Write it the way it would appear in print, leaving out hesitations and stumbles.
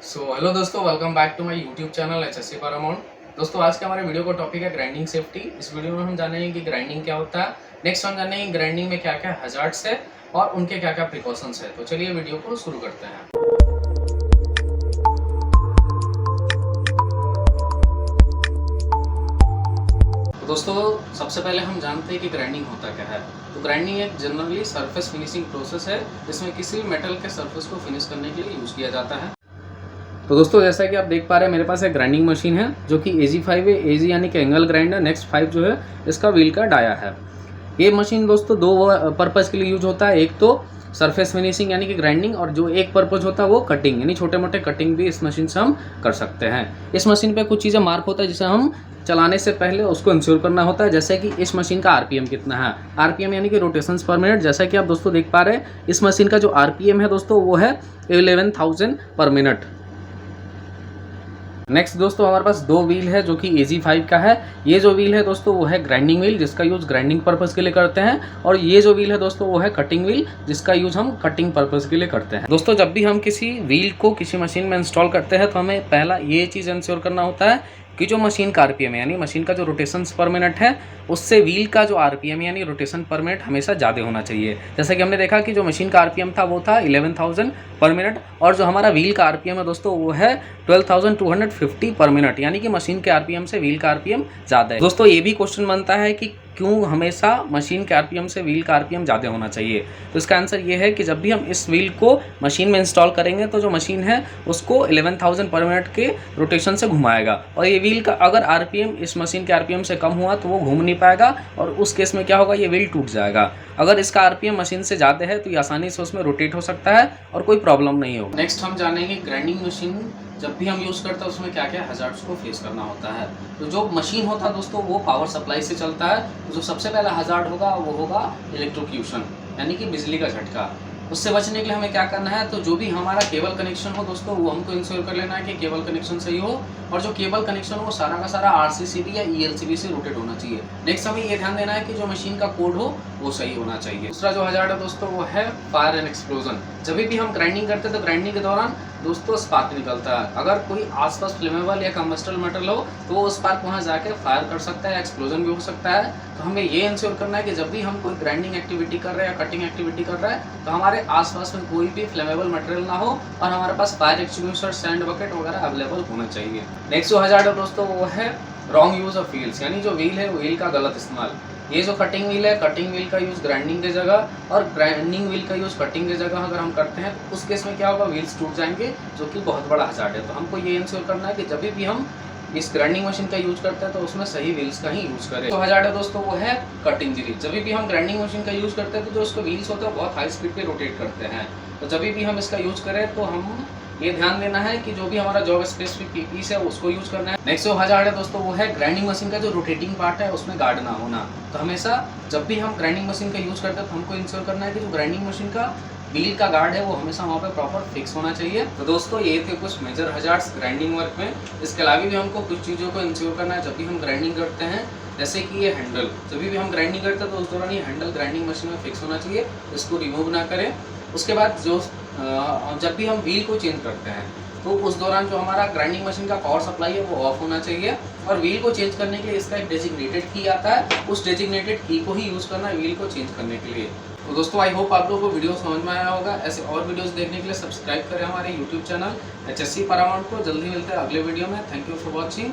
Hello दोस्तों, welcome back to my YouTube channel HSC Paramount. दोस्तों, आज के हमारे वीडियो का टॉपिक है ग्राइंडिंग सेफ्टी। इस वीडियो में हम जानेंगे कि ग्राइंडिंग क्या होता है। नेक्स्ट हम जानेंगे ग्राइंडिंग में क्या क्या हजार्ड्स है और उनके क्या क्या प्रिकॉशंस है। तो चलिए वीडियो को शुरू करते हैं। तो दोस्तों, सबसे पहले हम जानते हैं कि ग्राइंडिंग होता क्या है। तो ग्राइंडिंग एक जनरली सरफेस फिनिशिंग प्रोसेस है जिसमें किसी भी मेटल के सरफेस को फिनिश करने के लिए यूज़ किया जाता है। तो दोस्तों, जैसा कि आप देख पा रहे हैं, मेरे पास एक ग्राइंडिंग मशीन है जो कि AG5 है। AG यानी कि एंगल ग्राइंडर, नेक्स्ट 5 जो है इसका व्हील का डाया है। ये मशीन दोस्तों दो पर्पज़ के लिए यूज होता है। एक तो सरफेस फिनिशिंग यानी कि ग्राइंडिंग, और जो एक पर्पज़ होता है वो कटिंग, यानी छोटे मोटे कटिंग भी इस मशीन से हम कर सकते हैं। इस मशीन पे कुछ चीज़ें मार्क होता है जिसे हम चलाने से पहले उसको इंश्योर करना होता है, जैसे कि इस मशीन का RPM कितना है। RPM यानी कि रोटेशंस पर मिनट। जैसा कि आप दोस्तों देख पा रहे हैं, इस मशीन का जो RPM है दोस्तों वो है 11,000 पर मिनट। नेक्स्ट दोस्तों, हमारे पास दो व्हील है जो कि AG5 का है। ये जो व्हील है दोस्तों वो है ग्राइंडिंग व्हील, जिसका यूज़ ग्राइंडिंग पर्पज़ के लिए करते हैं, और ये जो व्हील है दोस्तों वो है कटिंग व्हील, जिसका यूज़ हम कटिंग पर्पज़ के लिए करते हैं। दोस्तों, जब भी हम किसी व्हील को किसी मशीन में इंस्टॉल करते हैं तो हमें पहला ये चीज़ इंश्योर करना होता है कि जो मशीन का RPM यानी मशीन का जो रोटेशंस पर मिनट है उससे व्हील का जो RPM यानी रोटेशन पर मिनट हमेशा ज़्यादा होना चाहिए। जैसा कि हमने देखा कि जो मशीन का RPM था वो था 11,000 पर मिनट, और जो हमारा व्हील का RPM है दोस्तों वो है 12,250 पर मिनट, यानी कि मशीन के RPM से व्हील का RPM ज़्यादा है। दोस्तों, ये भी क्वेश्चन बनता है कि क्यों हमेशा मशीन के RPM से व्हील का RPM ज़्यादा होना चाहिए। तो इसका आंसर ये है कि जब भी हम इस व्हील को मशीन में इंस्टॉल करेंगे तो जो मशीन है उसको 11,000 पर मिनट के रोटेशन से घुमाएगा, और ये व्हील का अगर RPM इस मशीन के RPM से कम हुआ तो वो घूम नहीं पाएगा, और उस केस में क्या होगा, ये व्हील टूट जाएगा। अगर इसका RPM मशीन से ज़्यादा है तो ये आसानी से उसमें रोटेट हो सकता है और कोई प्रॉब्लम नहीं होगा। नेक्स्ट हम जानेंगे ग्राइंडिंग मशीन जब भी हम यूज़ करते हैं उसमें क्या क्या हजार्ड्स को फेस करना होता है। तो जो मशीन होता है दोस्तों वो पावर सप्लाई से चलता है। तो जो सबसे पहला हजार्ड होगा वो होगा इलेक्ट्रोक्यूशन, यानी कि बिजली का झटका। उससे बचने के लिए हमें क्या करना है, तो जो भी हमारा केबल कनेक्शन हो दोस्तों वो हमको इंश्योर कर लेना है कि केबल कनेक्शन सही हो, और जो केबल कनेक्शन हो वो सारा का सारा RCCB या ELCB से रोटेट होना चाहिए। नेक्स्ट हमें ये ध्यान देना है कि जो मशीन का कोड हो वो सही होना चाहिए। दूसरा जो हजार्ड है दोस्तों वो है फायर एंड एक्सप्लोजन। जब भी हम ग्राइंडिंग करते हैं तो ग्राइंडिंग के दौरान दोस्तों स्पार्क निकलता है। अगर कोई आसपास फ्लेमेबल या कम्बस्टेबल मेटल हो तो वो स्पार्क वहाँ जाके फायर कर सकता है, एक्सप्लोजन भी हो सकता है। तो हमें ये इंश्योर करना है कि जब भी हम कोई ग्राइंडिंग एक्टिविटी कर रहे हैं या कटिंग एक्टिविटी कर रहे हैं तो हमारे आसपास में कोई भी फ्लेमेबल मटेरियल ना हो, और हमारे पास फायर एक्सटिंग्विशर, सैंड बकेट वगैरह अवेलेबल होना चाहिए। नेक्स्ट जो हजार्ड है दोस्तों वो है रॉन्ग यूज ऑफ व्हील्स, यानी जो व्हील है व्हील का गलत इस्तेमाल। ये जो कटिंग व्हील है, कटिंग व्हील का यूज़ ग्राइंडिंग की जगह और ग्राइंडिंग व्हील का यूज़ कटिंग की जगह अगर हम करते हैं तो उस केस में क्या होगा, व्हील्स टूट जाएंगे, जो कि बहुत बड़ा हजार्ड है। तो हमको ये इंश्योर करना है कि जब भी हम इस ग्राइंडिंग मशीन का यूज करते हैं तो उसमें सही व्हील्स का ही यूज करें। तो हजार्ड है दोस्तों वो है कट इंजरी। जब भी हम ग्राइंडिंग मशीन का यूज करते हैं तो जो उसके व्हील्स होते हैं बहुत हाई स्पीड पे रोटेट करते हैं। तो जब भी हम इसका यूज करें तो हम ये ध्यान देना है कि जो भी हमारा जॉब स्पेसिफिक पीस है उसको यूज करना है। नेक्स्ट जो हजार्ड है दोस्तों वो है ग्राइंडिंग मशीन का जो रोटेटिंग पार्ट है उसमें गार्ड ना होना। तो हमेशा जब भी हम ग्राइंडिंग मशीन का यूज करते हैं तो हमको इंश्योर करना है कि जो ग्राइंडिंग मशीन का व्हील का गार्ड है वो हमेशा वहाँ पे प्रॉपर फिक्स होना चाहिए। तो दोस्तों, ये थे कुछ मेजर हजार्ड्स ग्राइंडिंग वर्क में। इसके अलावा भी हमको कुछ चीज़ों को इंश्योर करना है जब भी हम ग्राइंडिंग करते हैं, जैसे कि ये हैंडल। जब भी हम ग्राइंडिंग करते हैं तो उस दौरान ये हैंडल ग्राइंडिंग मशीन में फिक्स होना चाहिए, इसको रिमूव ना करें। उसके बाद जो जब भी हम व्हील को चेंज करते हैं तो उस दौरान जो हमारा ग्राइंडिंग मशीन का पावर सप्लाई है वो ऑफ होना चाहिए, और व्हील को चेंज करने के लिए इसका एक डेजिग्नेटेड की आता है, उस डेजिग्नेटेड की को ही यूज़ करना है व्हील को चेंज करने के लिए। तो दोस्तों, आई होप आप लोगों को वीडियो समझ में आया होगा। ऐसे और वीडियोस देखने के लिए सब्सक्राइब करें हमारे यूट्यूब चैनल HSC पैरामाउंट को। जल्दी मिलते हैं अगले वीडियो में। Thank you for watching.